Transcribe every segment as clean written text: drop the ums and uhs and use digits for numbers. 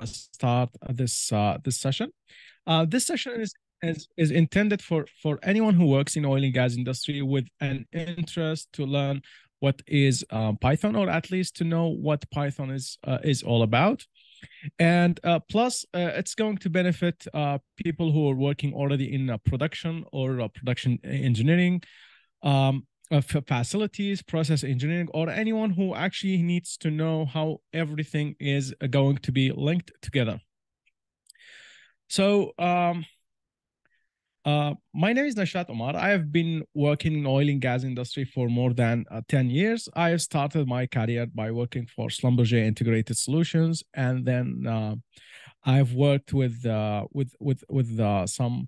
start this session. This session is intended for anyone who works in oil and gas industry with an interest to learn what is Python, or at least to know what Python is all about. And plus, it's going to benefit people who are working already in production or production engineering, facilities, process engineering, or anyone who actually needs to know how everything is going to be linked together. So, my name is Nashat Omar. I have been working in oil and gas industry for more than 10 years. I have started my career by working for Schlumberger Integrated Solutions, and then I've worked with some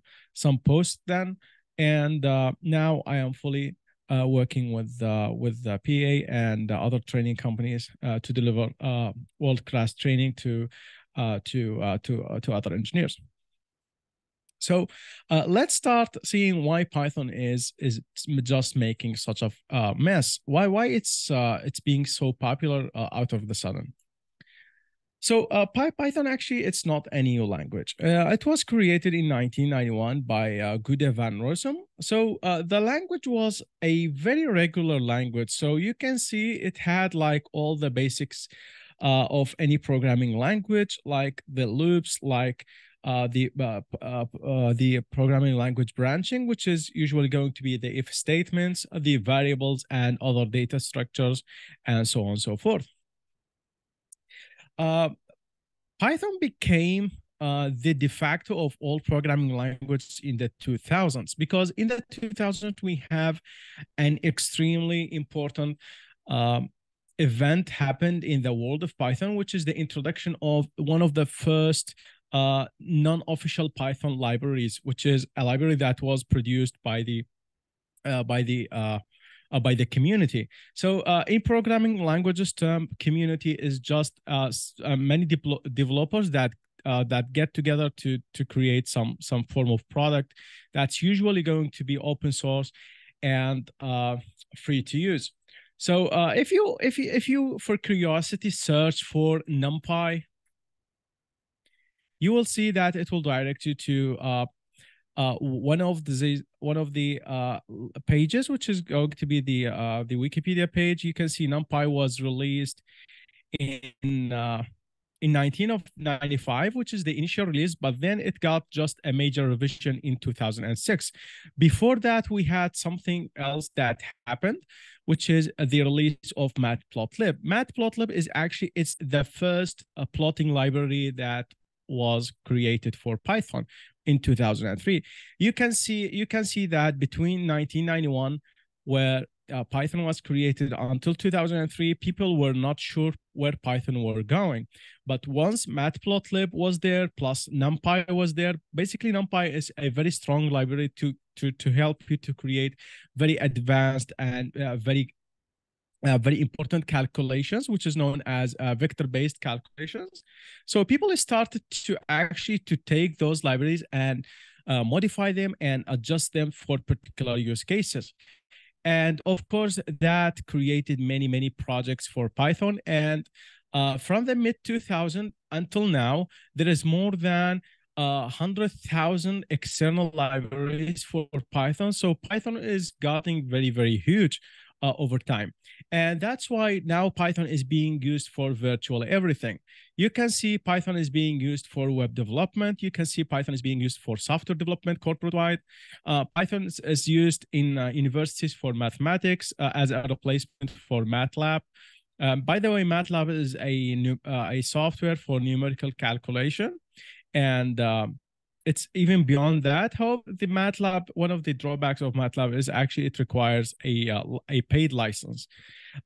posts then, and now I am fully working with PA and other training companies to deliver world-class training to other engineers. So let's start seeing why Python is just making such a mess. Why it's being so popular out of the sudden. So Python actually, it's not a new language. It was created in 1991 by Gude van Rossum. So the language was a very regular language. So you can see it had like all the basics of any programming language, like the loops, like the programming language branching, which is usually going to be the if statements, the variables, and other data structures, and so on and so forth. Python became the de facto of all programming languages in the 2000s, because in the 2000s we have an extremely important event happened in the world of Python, which is the introduction of one of the first non-official Python libraries, which is a library that was produced by the community. So in programming languages term, community is just many developers that get together to create some form of product that's usually going to be open source and free to use. So if you for curiosity search for NumPy, you will see that it will direct you to one of the pages, which is going to be the Wikipedia page. You can see NumPy was released in 1995, which is the initial release, but then it got just a major revision in 2006. Before that, we had something else that happened, which is the release of Matplotlib. Matplotlib is actually, it's the first plotting library that was created for Python in 2003. You can see that between 1991, where Python was created, until 2003, people were not sure where Python were going. But once Matplotlib was there, plus NumPy was there, basically NumPy is a very strong library to help you to create very advanced and very important calculations, which is known as vector-based calculations. So people started to actually take those libraries and modify them and adjust them for particular use cases. And of course, that created many projects for Python. And from the mid-2000s until now, there is more than 100,000 external libraries for Python. So Python is getting very huge over time. And that's why now Python is being used for virtually everything. You can see Python is being used for web development. You can see Python is being used for software development corporate-wide. Python is used in universities for mathematics as a replacement for MATLAB. By the way, MATLAB is a software for numerical calculation. And it's even beyond that. How the MATLAB, one of the drawbacks of MATLAB is actually it requires a paid license,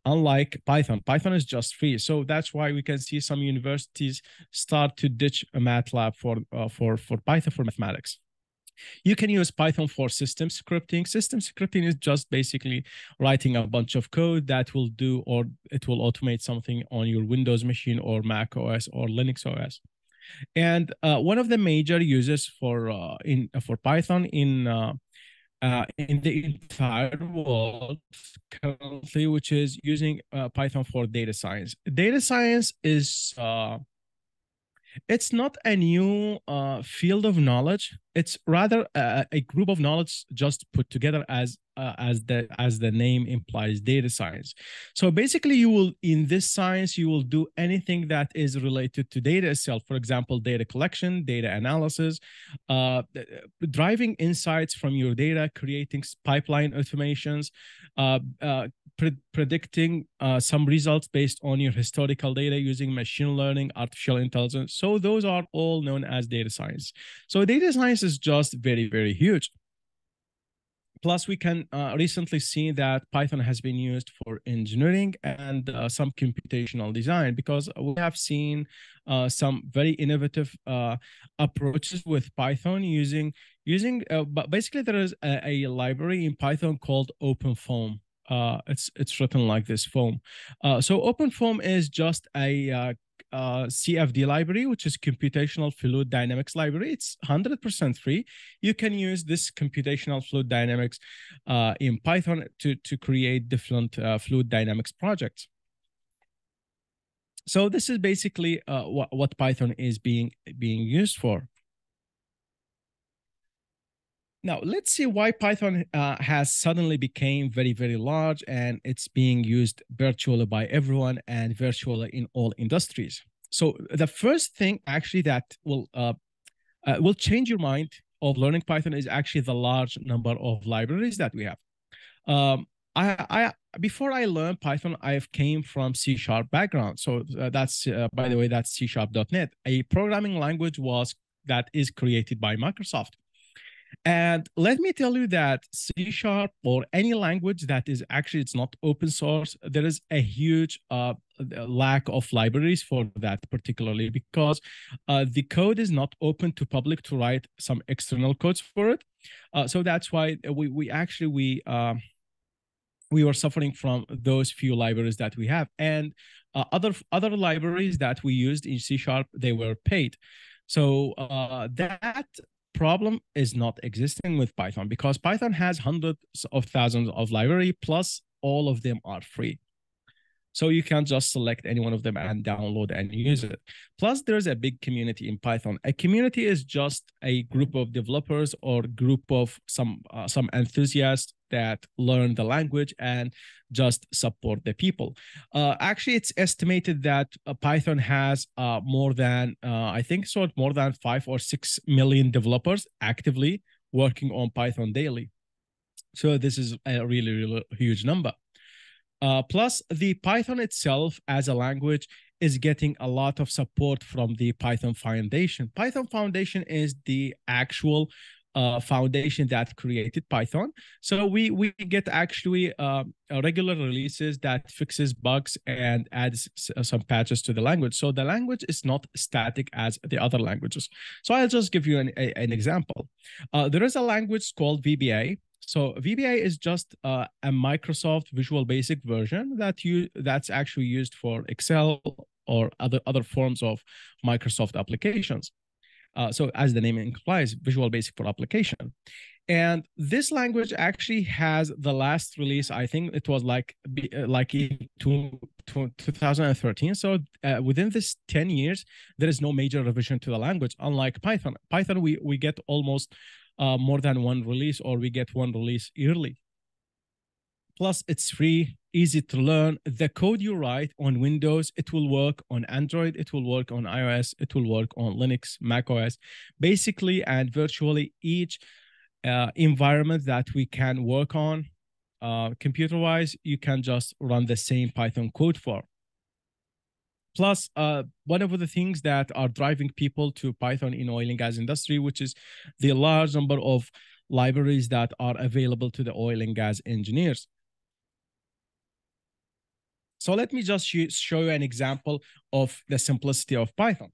unlike Python. Python is just free, so that's why we can see some universities start to ditch MATLAB for Python for mathematics. You can use Python for system scripting. System scripting is just basically writing a bunch of code that will do, or it will automate something on your Windows machine or Mac OS or Linux OS. And one of the major users for Python in the entire world currently, which is using Python for data science. Data science is It's not a new field of knowledge. It's rather a group of knowledge just put together as the name implies, data science. So basically, you will in this science you will do anything that is related to data itself. For example, data collection, data analysis, driving insights from your data, creating pipeline automations, predicting some results based on your historical data using machine learning, artificial intelligence. So those are all known as data science. So data science is just very, very huge. Plus, we can recently see that Python has been used for engineering and some computational design, because we have seen some very innovative approaches with Python but basically there is a library in Python called OpenFOAM. It's written like this, foam. So OpenFOAM is just a CFD library, which is computational fluid dynamics library. It's 100% free. You can use this computational fluid dynamics in Python to create different fluid dynamics projects. So this is basically what Python is being used for. Now, let's see why Python has suddenly become very, very large, and it's being used virtually by everyone and virtually in all industries. So the first thing actually that will change your mind of learning Python is actually the large number of libraries that we have. Before I learned Python, I came from C# background. So that's, by the way, that's C#.NET, a programming language that is created by Microsoft. And let me tell you that C# or any language that is actually, it's not open source, there is a huge lack of libraries for that, particularly because the code is not open to public to write some external codes for it. So that's why we were suffering from those few libraries that we have. And other libraries that we used in C#, they were paid. So that problem is not existing with Python, because Python has hundreds of thousands of libraries, plus all of them are free. So you can just select any one of them and download and use it. Plus, there's a big community in Python. A community is just a group of developers or group of some enthusiasts that learn the language and just support the people. Actually, it's estimated that Python has more than 5 or 6 million developers actively working on Python daily. So this is a really, really huge number. Plus, the Python itself as a language is getting a lot of support from the Python Foundation. Python Foundation is the actual foundation that created Python. So we get actually regular releases that fixes bugs and adds some patches to the language. So the language is not static as the other languages. So I'll just give you an example. There is a language called VBA. So VBA is just a Microsoft Visual Basic version that's actually used for Excel or other forms of Microsoft applications. So as the name implies, Visual Basic for application. And this language actually has the last release, I think it was like in 2013. So within this 10 years, there is no major revision to the language, unlike Python. Python, we get almost more than one release, or we get one release yearly. Plus, it's free, easy to learn. The code you write on Windows, it will work on Android, it will work on iOS, it will work on Linux, macOS, basically, and virtually each environment that we can work on computer-wise, you can just run the same Python code for. Plus, one of the things that are driving people to Python in oil and gas industry, which is the large number of libraries that are available to the oil and gas engineers. So let me just show you an example of the simplicity of Python.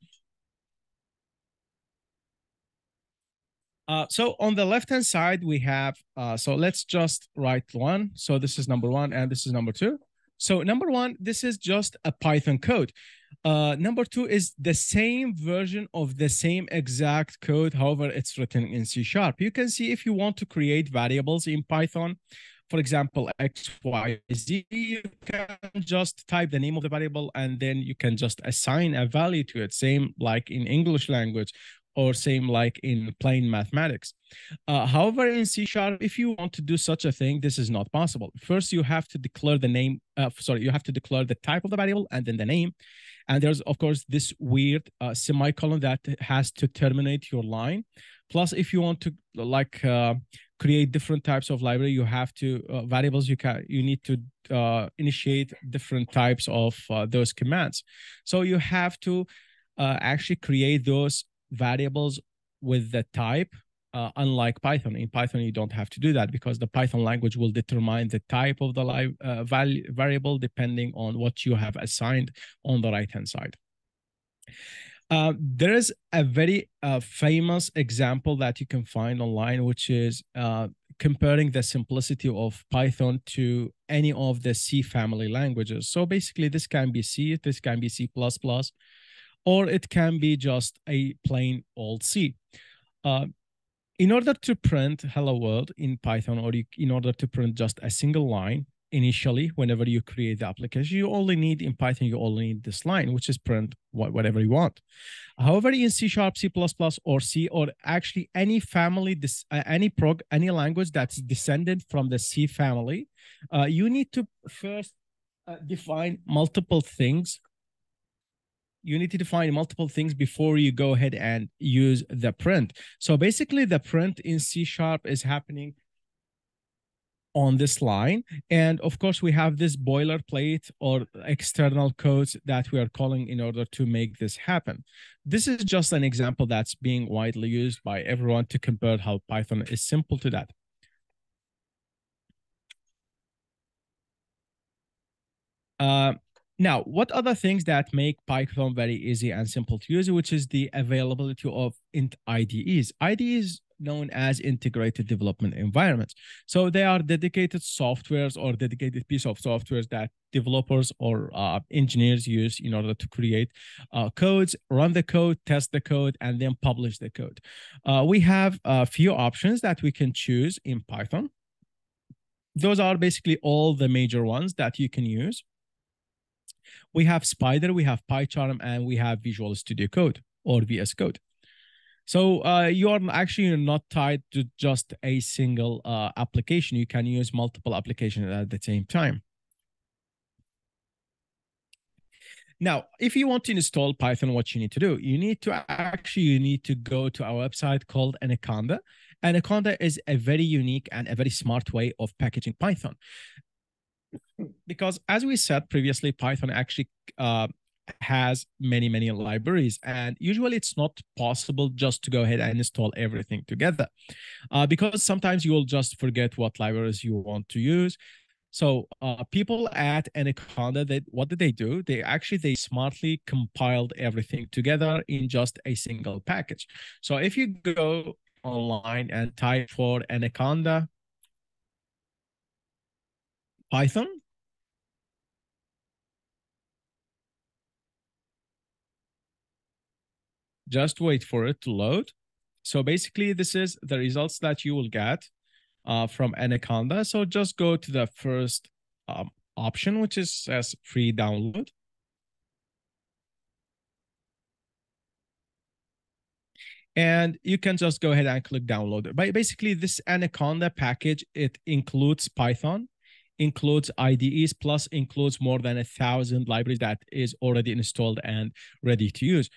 So on the left-hand side, we have, so let's just write one. So this is number one, and this is number two. So number one, this is just a Python code. Number two is the same version of the same exact code. However, it's written in C#. You can see if you want to create variables in Python, For example, X, Y, Z, you can just type the name of the variable and then you can just assign a value to it. Same like in English language or same like in plain mathematics. However, in C#, if you want to do such a thing, this is not possible. First, you have to declare the name, you have to declare the type of the variable and then the name. And there's, of course, this weird semicolon that has to terminate your line. Plus, if you want to create different types of library, you have to variables. You need to initiate different types of those commands. So you have to actually create those variables with the type. Unlike Python, in Python you don't have to do that because the Python language will determine the type of the variable depending on what you have assigned on the right-hand side. There is a very famous example that you can find online, which is comparing the simplicity of Python to any of the C family languages. So basically, this can be C, this can be C++, or it can be just a plain old C. In order to print hello world in Python, or in order to print just a single line, initially, whenever you create the application, you only need in Python, you only need this line, which is print whatever you want. However, in C#, C++, or C, or actually any family, any language that's descended from the C family, you need to first define multiple things. You need to define multiple things before you go ahead and use the print. So basically, the print in C# is happening on this line. And of course, we have this boilerplate or external codes that we are calling in order to make this happen. This is just an example that's being widely used by everyone to compare how Python is simple to that. Now, what other things that make Python very easy and simple to use, which is the availability of IDEs. IDEs known as integrated development environments. So they are dedicated softwares or dedicated piece of softwares that developers or engineers use in order to create codes, run the code, test the code, and then publish the code. We have a few options that we can choose in Python. Those are basically all the major ones that you can use. We have Spider, we have PyCharm, and we have Visual Studio Code or VS Code. So you are actually not tied to just a single application. You can use multiple applications at the same time. Now, if you want to install Python, what you need to do, you need to go to our website called Anaconda. Anaconda is a very unique and a very smart way of packaging Python. Because as we said previously, Python actually has many libraries, and usually it's not possible just to go ahead and install everything together because sometimes you will just forget what libraries you want to use. So people at Anaconda, what did they do? They smartly compiled everything together in just a single package. So if you go online and type for Anaconda Python, just wait for it to load. So basically, this is the results that you will get from Anaconda. So just go to the first option, which is says free download. And you can just go ahead and click download. But basically, this Anaconda package, it includes Python, includes IDEs, plus includes more than 1,000 libraries that is already installed and ready to use.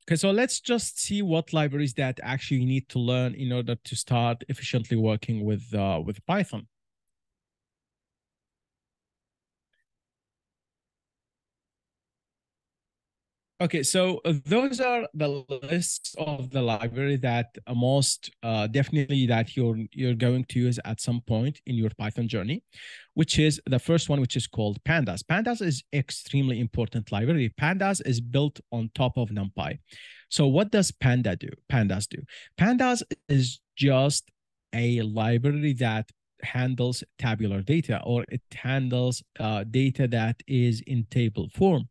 Okay, so let's just see what libraries that actually you need to learn in order to start efficiently working with Python. Okay, so those are the lists of the library that most definitely that you're going to use at some point in your Python journey, which is the first one, which is called Pandas. Pandas is extremely important library. Pandas is built on top of NumPy. So what does Pandas do? Pandas is just a library that handles tabular data, or it handles data that is in table form.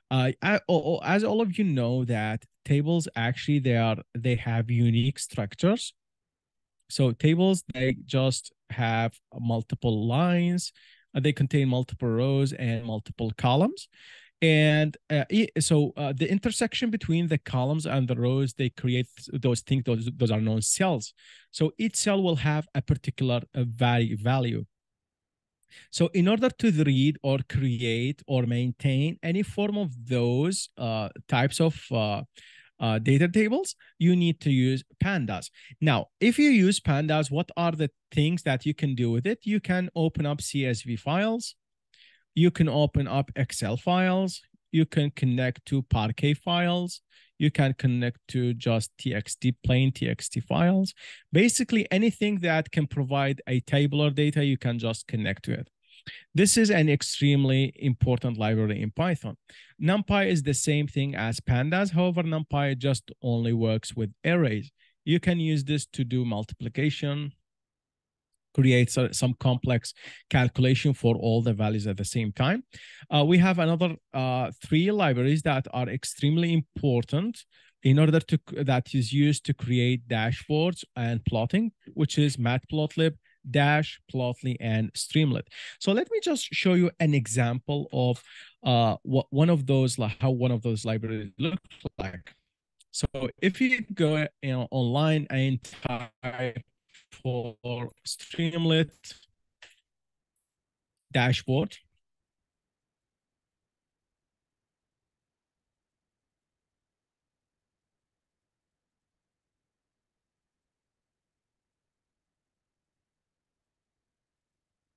As all of you know, that tables actually they have unique structures. So tables, they just have multiple lines. They contain multiple rows and multiple columns. And the intersection between the columns and the rows, they create those things, those are known cells. So each cell will have a particular value. So in order to read or create or maintain any form of those types of data tables, you need to use Pandas. Now, if you use Pandas, what are the things that you can do with it? You can open up CSV files. You can open up Excel files. You can connect to Parquet files. You can connect to just plain TXT files. Basically, anything that can provide a tabular data, you can just connect to it. This is an extremely important library in Python. NumPy is the same thing as Pandas. However, NumPy just only works with arrays. You can use this to do multiplication, create some complex calculation for all the values at the same time. We have another 3 libraries that are extremely important that is used to create dashboards and plotting, which is Matplotlib, Dash, Plotly, and Streamlit. So let me just show you an example of how one of those libraries look like. So if you go online and type for Streamlit dashboard,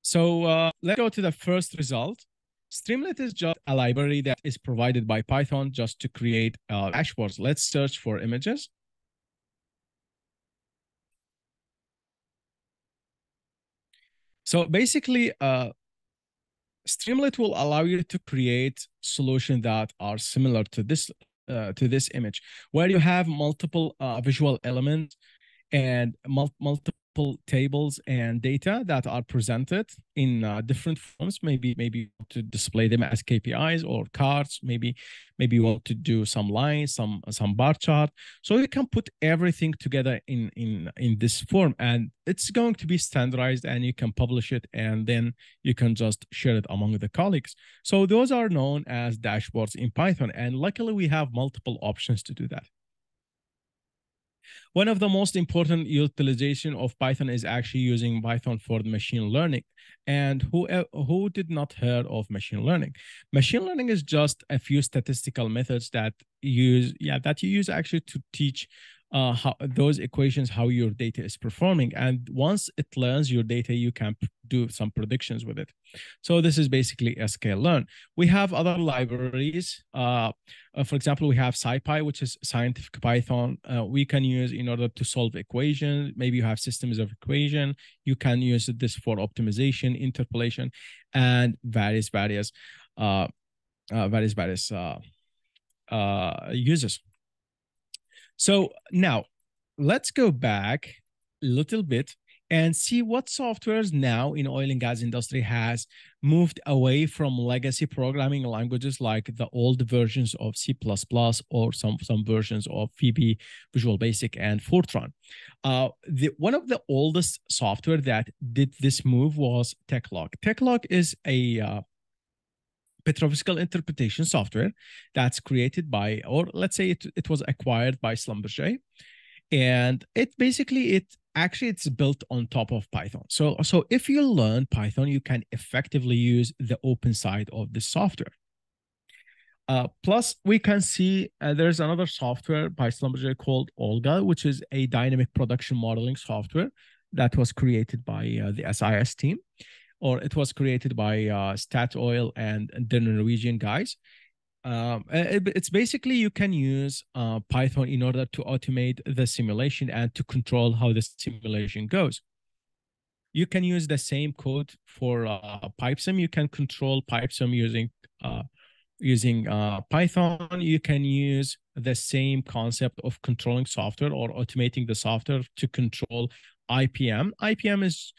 so let's go to the first result. Streamlit is just a library that is provided by Python just to create dashboards. Let's search for images. So basically, Streamlit will allow you to create solutions that are similar to this image, where you have multiple visual elements and multiple tables and data that are presented in different forms. Maybe you want to display them as KPIs or cards. Maybe you want to do some lines, some bar chart. So you can put everything together in this form, and it's going to be standardized, and you can publish it, and then you can just share it among the colleagues. So those are known as dashboards in Python, and luckily we have multiple options to do that. One of the most important utilization of Python is actually using Python for machine learning. And who did not hear of machine learning? Machine learning is just a few statistical methods that you use actually to teach how those equations, how your data is performing. And once it learns your data, you can do some predictions with it. So this is basically a scale-learn. We have other libraries. For example, we have SciPy, which is scientific Python. We can use in order to solve equations. Maybe you have systems of equation. You can use this for optimization, interpolation, and various uses. So now let's go back a little bit and see what softwares now in oil and gas industry has moved away from legacy programming languages like the old versions of C++ or some versions of VB, Visual Basic, and Fortran. One of the oldest software that did this move was Techlog. Techlog is a petrophysical interpretation software that's created by, or let's say it was acquired by Schlumberger, and it's built on top of Python. So if you learn Python, you can effectively use the open side of the software. Plus, we can see there's another software by Schlumberger called Olga, which is a dynamic production modeling software that was created by the SIS team, or it was created by Statoil and the Norwegian guys. It's basically you can use Python in order to automate the simulation and to control how the simulation goes. You can use the same code for PipeSim. You can control PipeSim using Python. You can use the same concept of controlling software or automating the software to control IPM. IPM is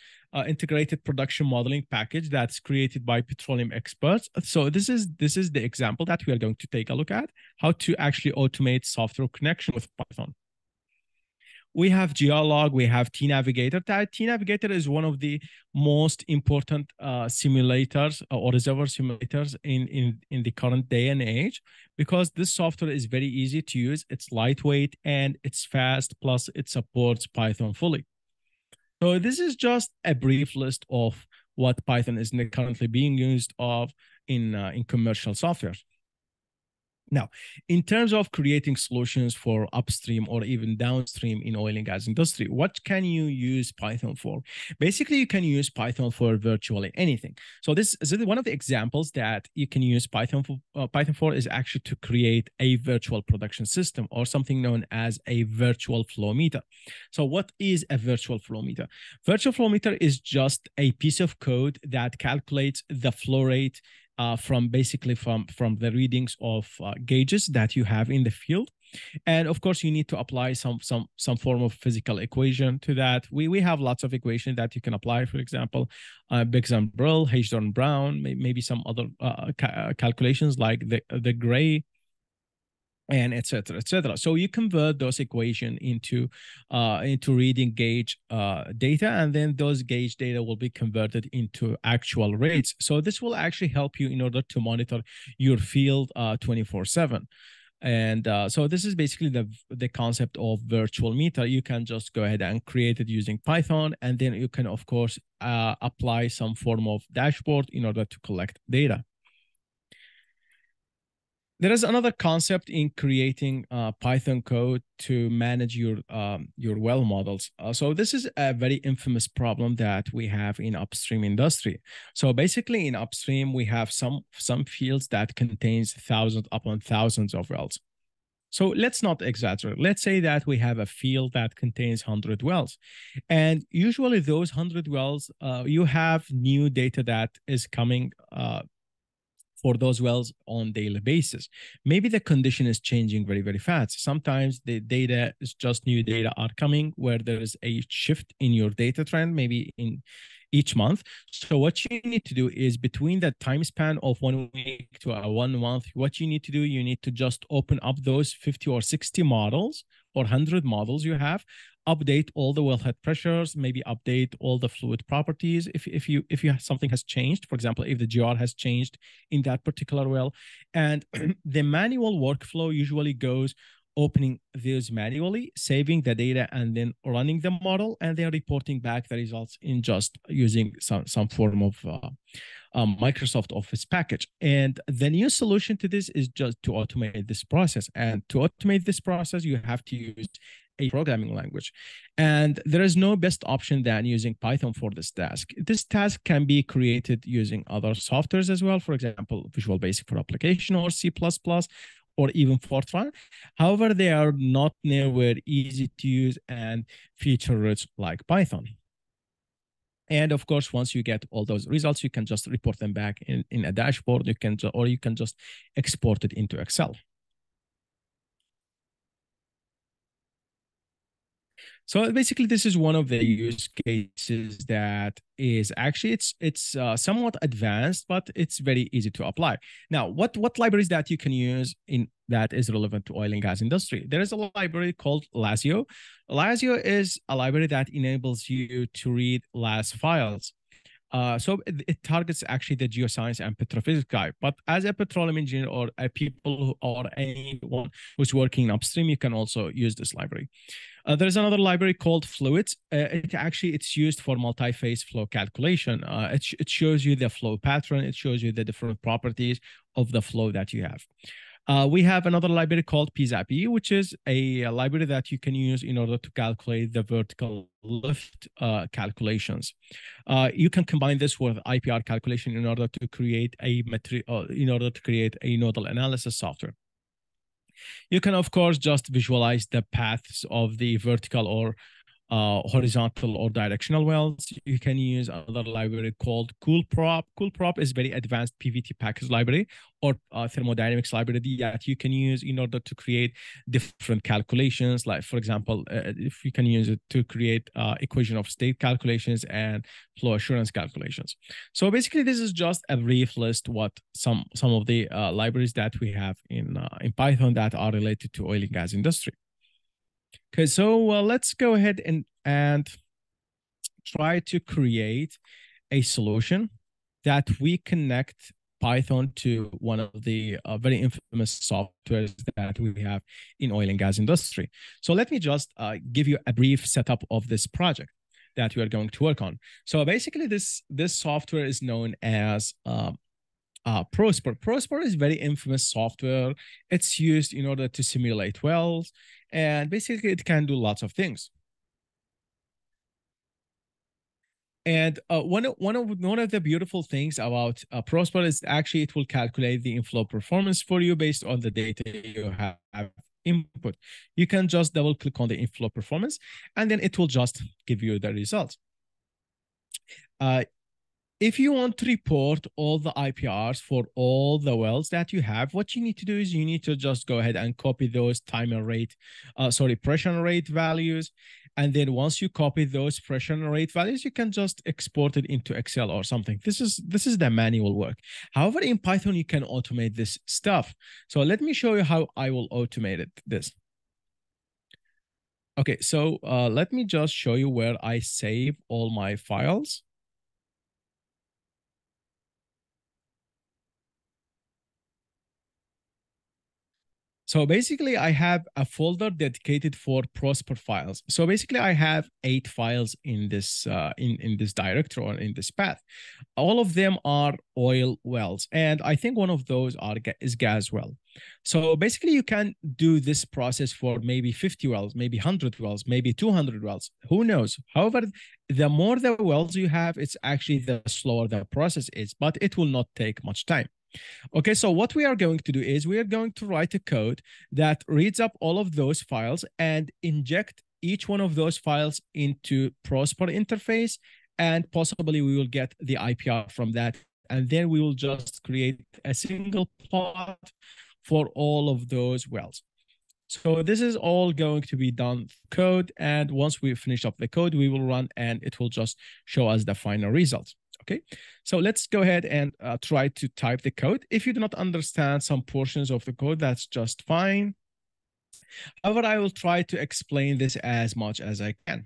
integrated production modeling package that's created by Petroleum experts. So this is the example that we are going to take a look at, how to actually automate software connection with Python. We have Geolog, we have T-Navigator. T-Navigator is one of the most important simulators or reservoir simulators in the current day and age, because this software is very easy to use. It's lightweight and it's fast, plus it supports Python fully. So this is just a brief list of what Python is currently being used of in commercial software. Now, in terms of creating solutions for upstream or even downstream in oil and gas industry, what can you use Python for? Basically, you can use Python for virtually anything. So this is one of the examples that you can use Python for is actually to create a virtual production system, or something known as a virtual flow meter. So what is a virtual flow meter? Virtual flow meter is just a piece of code that calculates the flow rate from the readings of gauges that you have in the field. And of course, you need to apply some form of physical equation to that. We have lots of equations that you can apply. For example, Biggs and Brill, Hager Brown, maybe some other calculations like the Gray, and et cetera, et cetera. So you convert those equation into reading gauge data, and then those gauge data will be converted into actual rates. So this will actually help you in order to monitor your field 24/7. And so this is basically the concept of virtual meter. You can just go ahead and create it using Python, and then you can, of course, apply some form of dashboard in order to collect data. There is another concept in creating Python code to manage your well models. So this is a very infamous problem that we have in upstream industry. So basically, in upstream, we have some fields that contains thousands upon thousands of wells. So let's not exaggerate. Let's say that we have a field that contains 100 wells. And usually those 100 wells, you have new data that is coming for those wells on daily basis. Maybe the condition is changing very, very fast. Sometimes the data is just new data are coming where there is a shift in your data trend, maybe in each month. So what you need to do is, between the time span of 1 week to 1 month, what you need to do, you need to just open up those 50 or 60 models or 100 models you have, update all the wellhead pressures, maybe update all the fluid properties. If you something has changed, for example, if the GR has changed in that particular well, and the manual workflow usually goes opening these manually, saving the data, and then running the model, and then reporting back the results in just using some form of Microsoft Office package. And the new solution to this is just to automate this process. And to automate this process, you have to use a programming language. And there is no best option than using Python for this task. This task can be created using other softwares as well, for example, Visual Basic for application, or C++, or even Fortran. However, they are not nowhere easy to use and feature rich like Python. And of course, once you get all those results, you can just report them back in a dashboard. You can just export it into Excel. So basically, this is one of the use cases that is actually it's somewhat advanced, but it's very easy to apply. Now, what libraries that you can use in that is relevant to oil and gas industry? There is a library called Lasio. Lasio is a library that enables you to read LAS files. So it targets actually the geoscience and petrophysics guy. But as a petroleum engineer or a people or anyone who's working upstream, you can also use this library. There's another library called Fluids. It's used for multi-phase flow calculation. It shows you the flow pattern. It shows you the different properties of the flow that you have. We have another library called PZAP, which is a library that you can use in order to calculate the vertical lift calculations. You can combine this with IPR calculation in order to create a nodal analysis software. You can, of course, just visualize the paths of the vertical or horizontal or directional wells. You can use another library called CoolProp. CoolProp is very advanced PVT package library or thermodynamics library that you can use in order to create different calculations. Like, for example, if you can use it to create equation of state calculations and flow assurance calculations. So basically, this is just a brief list what some of the libraries that we have in Python that are related to oil and gas industry. Okay, so let's go ahead and try to create a solution that we connect Python to one of the very infamous softwares that we have in oil and gas industry. So let me just give you a brief setup of this project that we are going to work on. So basically, this software is known as Prosper. Prosper is very infamous software. It's used in order to simulate wells, and basically it can do lots of things. And one of the beautiful things about Prosper is actually it will calculate the inflow performance for you based on the data you have input. You can just double click on the inflow performance, and then it will just give you the results. If you want to report all the IPRs for all the wells that you have, what you need to do is you need to just go ahead and copy those pressure and rate values. And then once you copy those pressure and rate values, you can just export it into Excel or something. This is the manual work. However, in Python, you can automate this stuff. So let me show you how I will automate this. Okay, so let me just show you where I save all my files. So basically, I have a folder dedicated for Prosper files. So basically, I have 8 files in this in this directory or in this path. All of them are oil wells, and I think one of those is gas well. So basically, you can do this process for maybe 50 wells, maybe 100 wells, maybe 200 wells. Who knows? However, the more the wells you have, it's actually the slower the process is, but it will not take much time. Okay, so what we are going to do is we are going to write a code that reads up all of those files and inject each one of those files into Prosper interface, and possibly we will get the IPR from that. And then we will just create a single plot for all of those wells. So this is all going to be done code. And once we finish up the code, we will run and it will just show us the final results. Okay, so let's go ahead and try to type the code. If you do not understand some portions of the code, that's just fine. However, I will try to explain this as much as I can.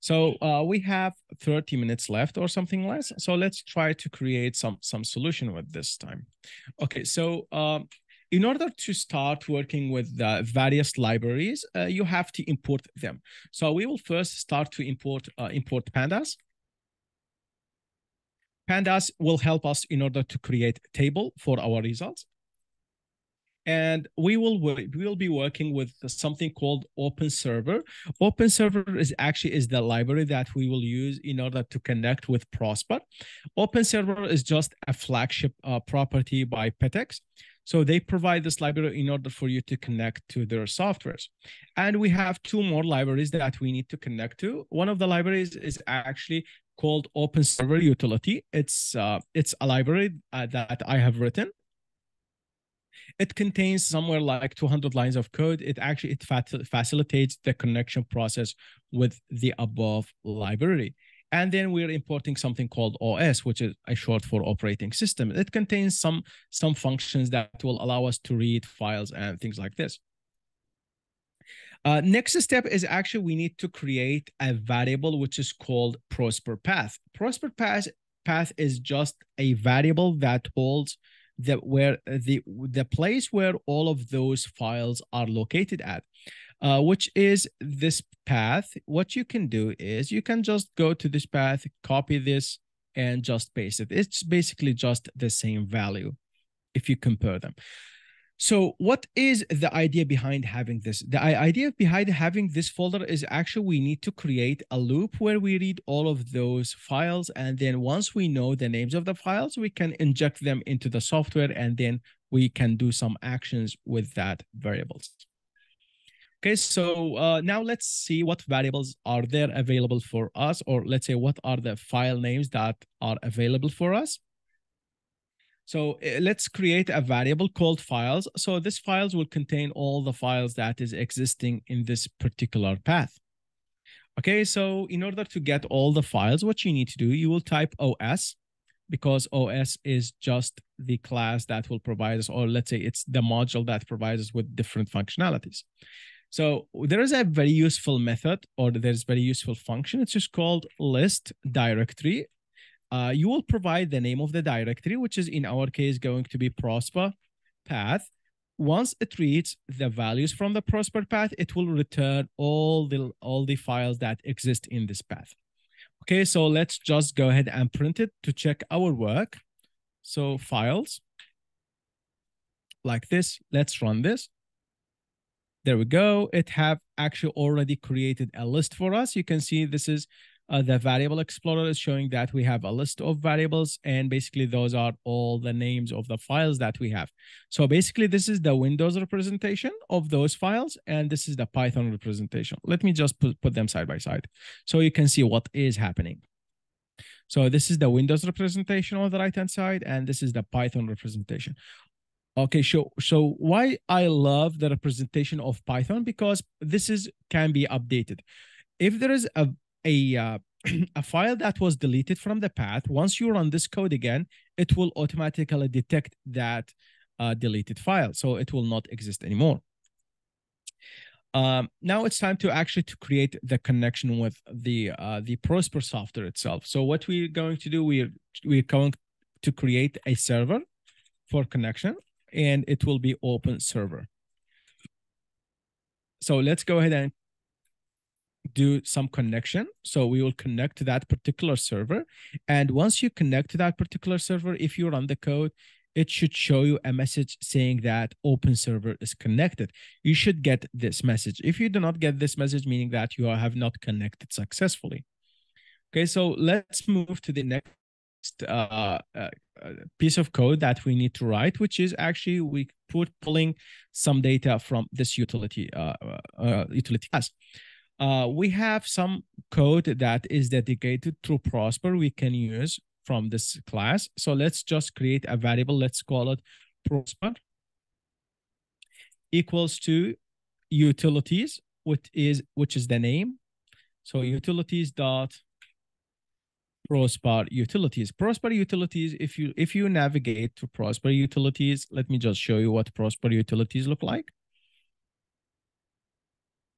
So we have 30 minutes left or something less. So let's try to create some solution with this time. Okay, so in order to start working with the various libraries, you have to import them. So we will first start to import Pandas. Pandas will help us in order to create a table for our results. And we will be working with something called OpenServer. OpenServer is the library that we will use in order to connect with Prosper. OpenServer is just a flagship property by Petex. So they provide this library in order for you to connect to their softwares. And we have 2 more libraries that we need to connect to. One of the libraries is actually called OpenServer Utility. It's a library that I have written. It contains somewhere like 200 lines of code. It facilitates the connection process with the above library. And then we're importing something called OS, which is a short for operating system. It contains some functions that will allow us to read files and things like this. Next step is actually we need to create a variable which is called Prosper path. Prosper path is just a variable that holds the place where all of those files are located at, which is this path. What you can do is you can just go to this path, copy this, and just paste it. It's basically just the same value if you compare them. So what is the idea behind having this? The idea behind having this folder is actually we need to create a loop where we read all of those files. And then once we know the names of the files, we can inject them into the software and then we can do some actions with that variables. Okay, so now let's see what variables are there available for us, or let's say what are the file names that are available for us. So let's create a variable called files. So this files will contain all the files that is existing in this particular path. Okay, so in order to get all the files, what you need to do, you will type OS, because OS is just the class that will provide us, or let's say it's the module that provides us with different functionalities. So there is a very useful method, or there's very useful function. It's just called list directory. You will provide the name of the directory, which is in our case going to be Prosper path. Once it reads the values from the Prosper path, it will return all the files that exist in this path. Okay, so let's just go ahead and print it to check our work. So files, like this. Let's run this. There we go. It have actually already created a list for us. You can see this is the variable explorer is showing that we have a list of variables, and basically those are all the names of the files that we have. So basically this is the Windows representation of those files, and this is the Python representation. Let me just put them side by side so you can see what is happening. So this is the Windows representation on the right-hand side, and this is the Python representation. Okay, so why I love the representation of Python, because this can be updated. If there is a a file that was deleted from the path, once you run this code again, it will automatically detect that deleted file, so it will not exist anymore. Now it's time to create the connection with the Prosper software itself. So what we're going to do, we're going to create a server for connection, and it will be open server. So let's go ahead and do some connection. So we will connect to that particular server. And once you connect to that particular server, if you run the code, it should show you a message saying that open server is connected. You should get this message. If you do not get this message, meaning that you have not connected successfully. Okay, so let's move to the next piece of code that we need to write, which is actually pulling some data from this utility class. We have some code that is dedicated to Prosper we can use from this class. So let's just create a variable. Let's call it Prosper equals to utilities, which is the name. So utilities dot Prosper utilities. Prosper utilities, if you navigate to Prosper utilities, let me just show you what Prosper utilities look like.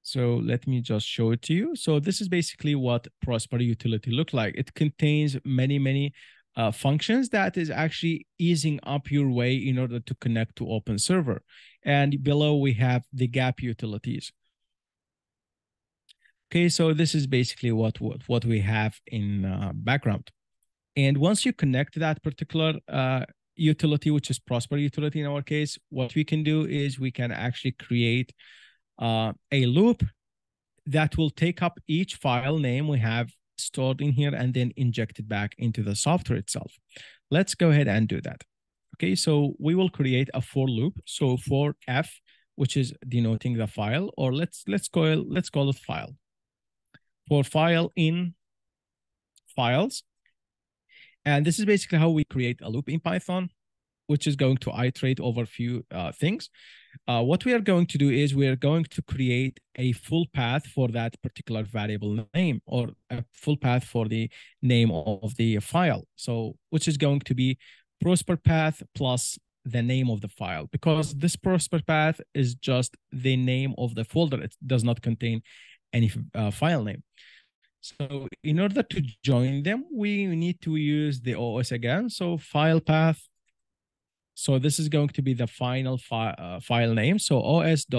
So let me just show it to you. So this is basically what Prosper utility look like. It contains many functions that is actually easing up your way in order to connect to open server. And below we have the gap utilities. Okay, so this is basically what we have in background. And once you connect to that particular utility, which is Prosper utility in our case, what we can do is we can actually create a loop that will take up each file name we have stored in here and then inject it back into the software itself. Let's go ahead and do that. Okay, so we will create a for loop. So for F, which is denoting the file, or let's call it file. For file in files. And this is basically how we create a loop in Python, which is going to iterate over a few things. What we are going to do is we are going to create a full path for that particular variable name, or a full path for the name of the file. So which is going to be Prosper path plus the name of the file, because this Prosper path is just the name of the folder. It does not contain any file name. So in order to join them, we need to use the OS again. So file path. So this is going to be the final file name. So os.path.join.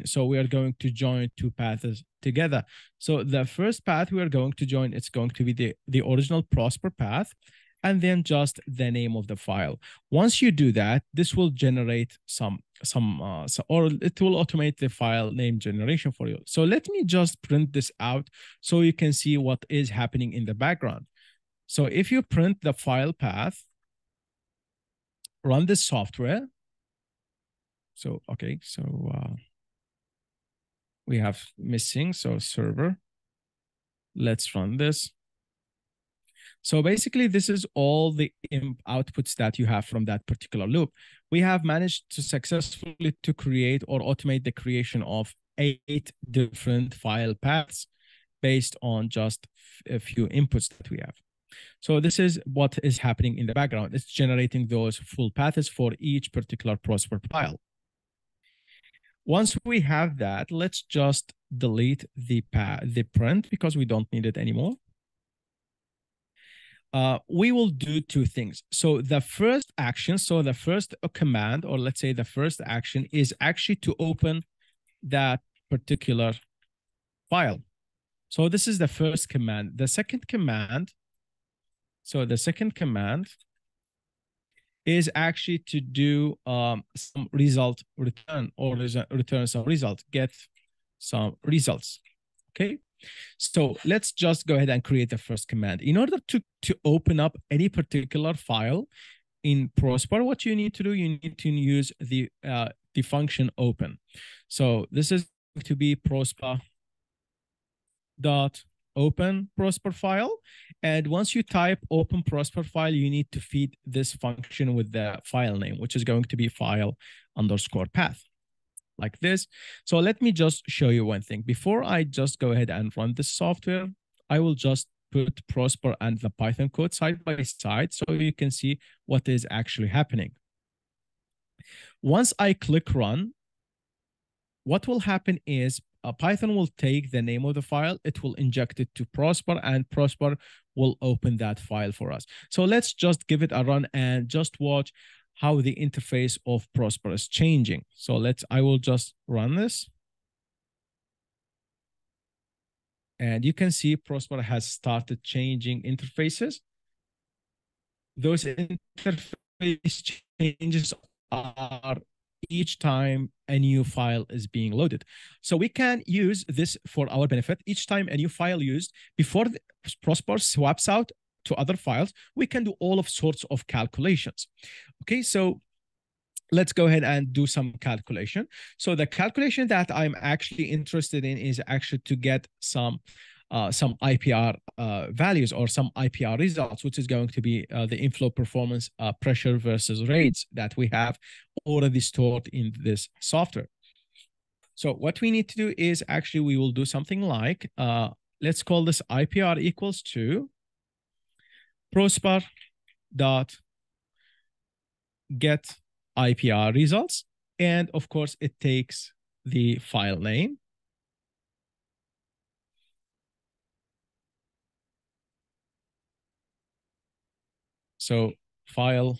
So we are going to join two paths together. So the first path we are going to join, it's going to be the original Prosper path, and then just the name of the file. Once you do that, this will generate or it will automate the file name generation for you. So let me just print this out so you can see what is happening in the background. So if you print the file path, run this software. So, okay, so we have missing, so server. Let's run this. So basically, this is all the outputs that you have from that particular loop. We have managed to successfully to create or automate the creation of 8 different file paths based on just a few inputs that we have. So this is what is happening in the background. It's generating those full paths for each particular Prosper file. Once we have that, let's just delete the print because we don't need it anymore. We will do two things. So the first action, so the first command, or let's say the first action, is actually to open that particular file. So this is the first command. The second command, is actually to do some result return, or return some results, get some results. Okay. So let's just go ahead and create the first command. In order to open up any particular file in Prosper, what you need to do, you need to use the function open. So this is going to be Prosper dot open Prosper file. And once you type open Prosper file, you need to feed this function with the file name, which is going to be file underscore path, like this. So let me just show you one thing. Before I just go ahead and run this software, I will just put Prosper and the Python code side by side so you can see what is actually happening. Once I click run, what will happen is Python will take the name of the file, it will inject it to Prosper, and Prosper will open that file for us. So let's just give it a run and just watch how the interface of Prosper is changing. So I will just run this. And you can see Prosper has started changing interfaces. Those interface changes are each time a new file is being loaded. So we can use this for our benefit. Each time a new file used, before Prosper swaps out to other files, we can do all of sorts of calculations. Okay, so let's go ahead and do some calculation. So the calculation that I'm actually interested in is actually to get some IPR values, or some IPR results, which is going to be the inflow performance, pressure versus rates that we have already stored in this software. So what we need to do is actually we will do something like, let's call this IPR equals to Prosper dot get IPR results. And of course, it takes the file name. So file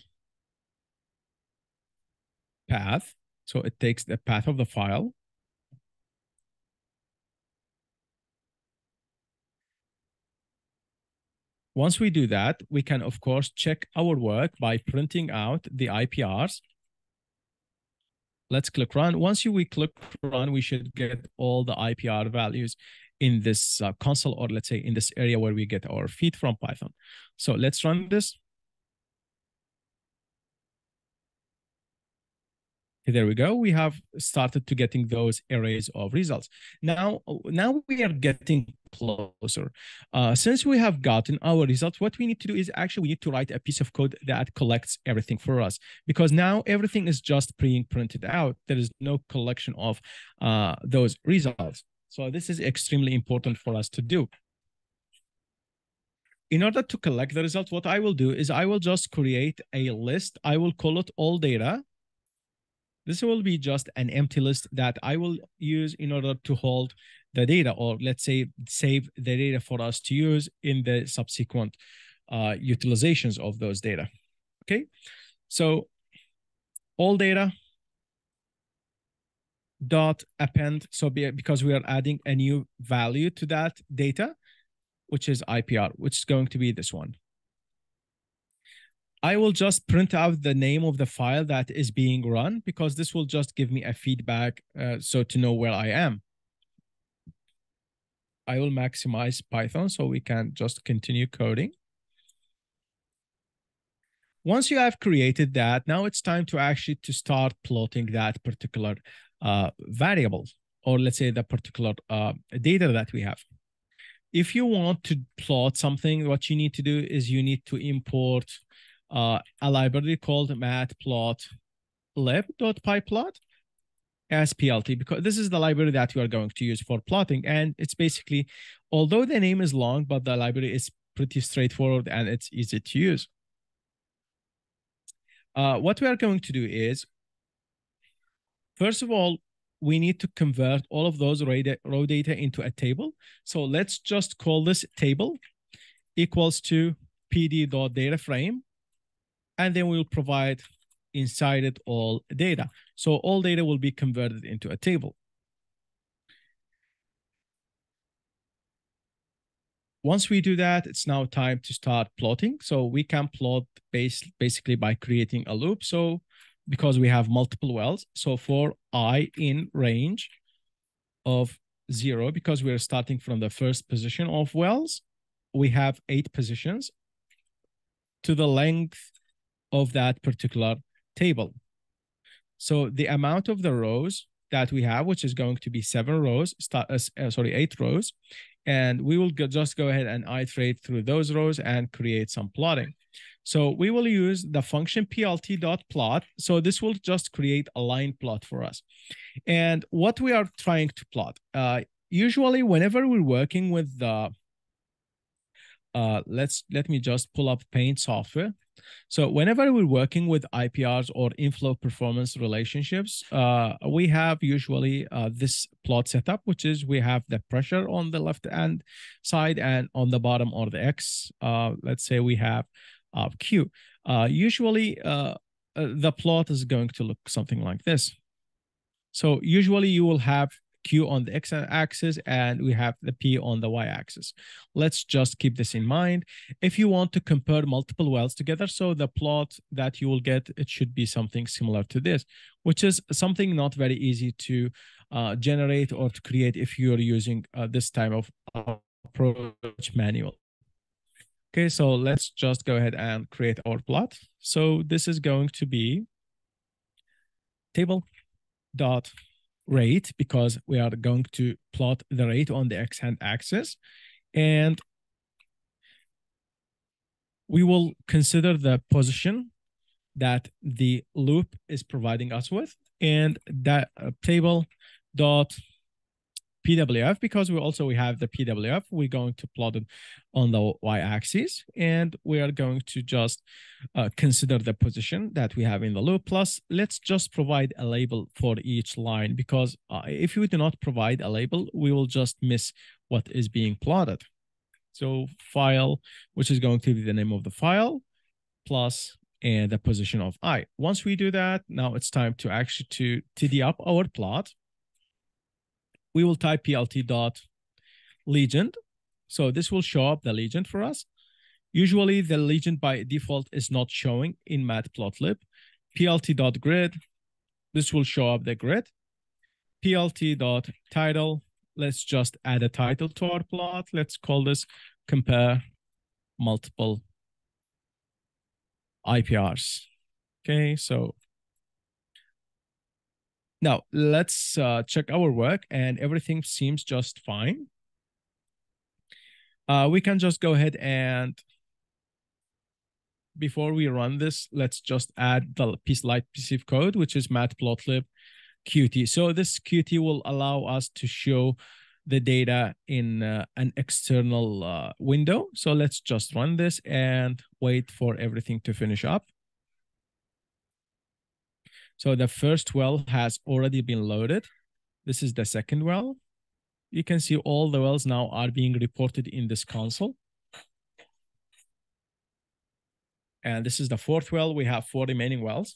path. So it takes the path of the file. Once we do that, we can, of course, check our work by printing out the IPRs. Let's click run. Once we click run, we should get all the IPR values in this console, or let's say in this area where we get our feed from Python. So let's run this. There we go. We have started to getting those arrays of results. Now we are getting closer. Since we have gotten our results, what we need to do is actually we need to write a piece of code that collects everything for us, because now everything is just being printed out. There is no collection of those results. So this is extremely important for us to do. In order to collect the results, what I will do is I will just create a list. I will call it all data. This will be just an empty list that I will use in order to hold the data, or let's say save the data for us to use in the subsequent utilizations of those data. Okay, so all data dot append. So because we are adding a new value to that data, which is IPR, which is going to be this one. I will just print out the name of the file that is being run, because this will just give me a feedback, so to know where I am. I will maximize Python so we can just continue coding. Once you have created that, now it's time to actually start plotting that particular variable, or let's say the particular data that we have. If you want to plot something, what you need to do is you need to import a library called matplotlib.pyplot as PLT, because this is the library that we are going to use for plotting. And it's basically, although the name is long, but the library is pretty straightforward and it's easy to use. What we are going to do is, first of all, we need to convert all of those row data into a table. So let's just call this table equals to pd.dataframe, and then we'll provide inside it all data. So all data will be converted into a table. Once we do that, it's now time to start plotting. So we can plot basically by creating a loop. So because we have multiple wells, so for I in range of 0, because we're starting from the first position of wells, we have 8 positions to the length of that particular table. So the amount of the rows that we have, which is going to be 7 rows, 8 rows, and we will just go ahead and iterate through those rows and create some plotting. So we will use the function plt.plot. So this will just create a line plot for us. And what we are trying to plot, usually whenever we're working with the, let me just pull up Paint software. So whenever we're working with IPRs or inflow performance relationships, we have usually this plot setup, which is we have the pressure on the left-hand side, and on the bottom or the X, let's say we have Q. Usually the plot is going to look something like this. So usually you will have Q on the X-axis and we have the P on the Y-axis. Let's just keep this in mind. If you want to compare multiple wells together, so the plot that you will get, it should be something similar to this, which is something not very easy to generate or to create if you're using this type of approach manual. Okay, so let's just go ahead and create our plot. So this is going to be table.rate, because we are going to plot the rate on the X-hand axis. And we will consider the position that the loop is providing us with, and that table.pwf, because we have the PWF, we're going to plot it on the Y-axis, and we are going to just consider the position that we have in the loop. Plus, let's just provide a label for each line, because if we do not provide a label, we will just miss what is being plotted. So file, which is going to be the name of the file, plus and the position of I. Once we do that, now it's time to actually to tidy up our plot. We will type plt.legend. So this will show up the legend for us. Usually the legend by default is not showing in Matplotlib. plt.grid, this will show up the grid. plt.title, let's just add a title to our plot. Let's call this compare multiple IPRs. Okay, so now let's check our work, and everything seems just fine. We can just go ahead and, before we run this, let's just add the piece of code, which is Matplotlib Qt. So this Qt will allow us to show the data in an external window. So let's just run this and wait for everything to finish up. So the first well has already been loaded. This is the second well. You can see all the wells now are being reported in this console. And this is the fourth well. We have 4 remaining wells.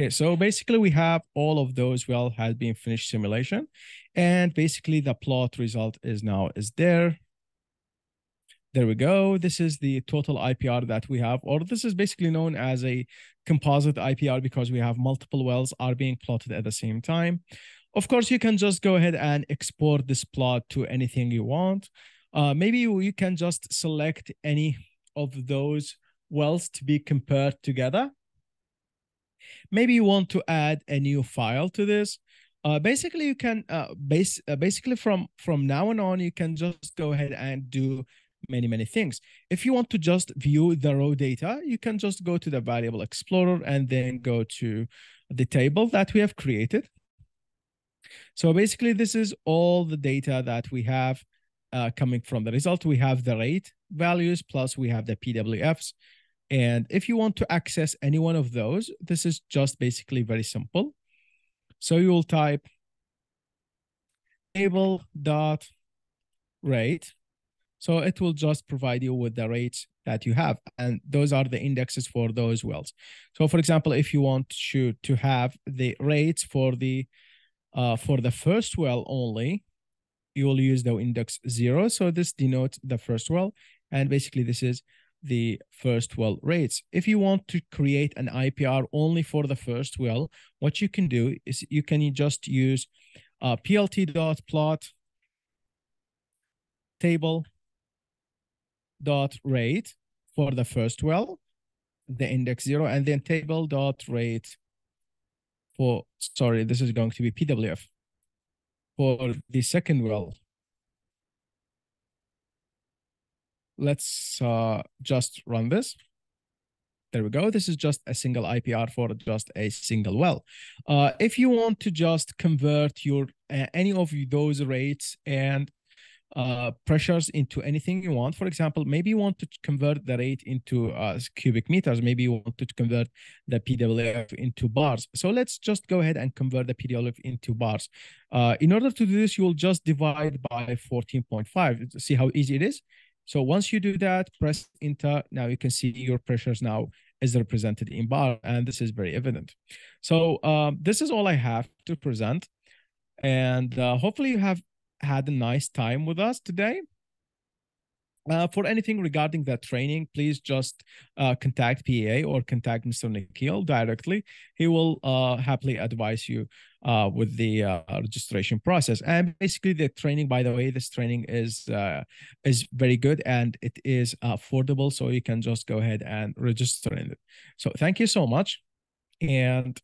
Okay, so basically we have all of those well has been finished simulation, and basically the plot result is there. There we go. This is the total IPR that we have, or this is basically known as a composite IPR because we have multiple wells are being plotted at the same time. Of course, you can just go ahead and export this plot to anything you want. Maybe you can just select any of those wells to be compared together. Maybe you want to add a new file to this. Basically, you can basically from now on, you can just go ahead and do many things. If you want to just view the raw data, you can just go to the variable explorer and then go to the table that we have created. So basically, this is all the data that we have coming from the result. We have the rate values, plus we have the PWFs. And if you want to access any one of those, this is just basically very simple. So you will type table.rate. So it will just provide you with the rates that you have. And those are the indexes for those wells. So for example, if you want to have the rates for the first well only, you will use the index 0. So this denotes the first well. And basically this is the first well rates. If you want to create an IPR only for the first well, what you can do is you can just use plt.plot table.rate for the first well, the index 0, and then table.rate for, sorry, this is going to be PWF for the second well. Let's just run this. There we go. This is just a single IPR for just a single well. If you want to just convert your any of those rates and pressures into anything you want, for example, maybe you want to convert the rate into cubic meters. Maybe you want to convert the PWF into bars. So let's just go ahead and convert the PWF into bars. In order to do this, you will just divide by 14.5. See how easy it is? So once you do that, press enter. Now you can see your pressures now is represented in bar, and this is very evident. So this is all I have to present, and hopefully you have had a nice time with us today. For anything regarding that training, please just contact PEA or contact Mr. Nikhil directly. He will happily advise you with the registration process. And basically the training, by the way, this training is very good and it is affordable. So you can just go ahead and register in it. So thank you so much. And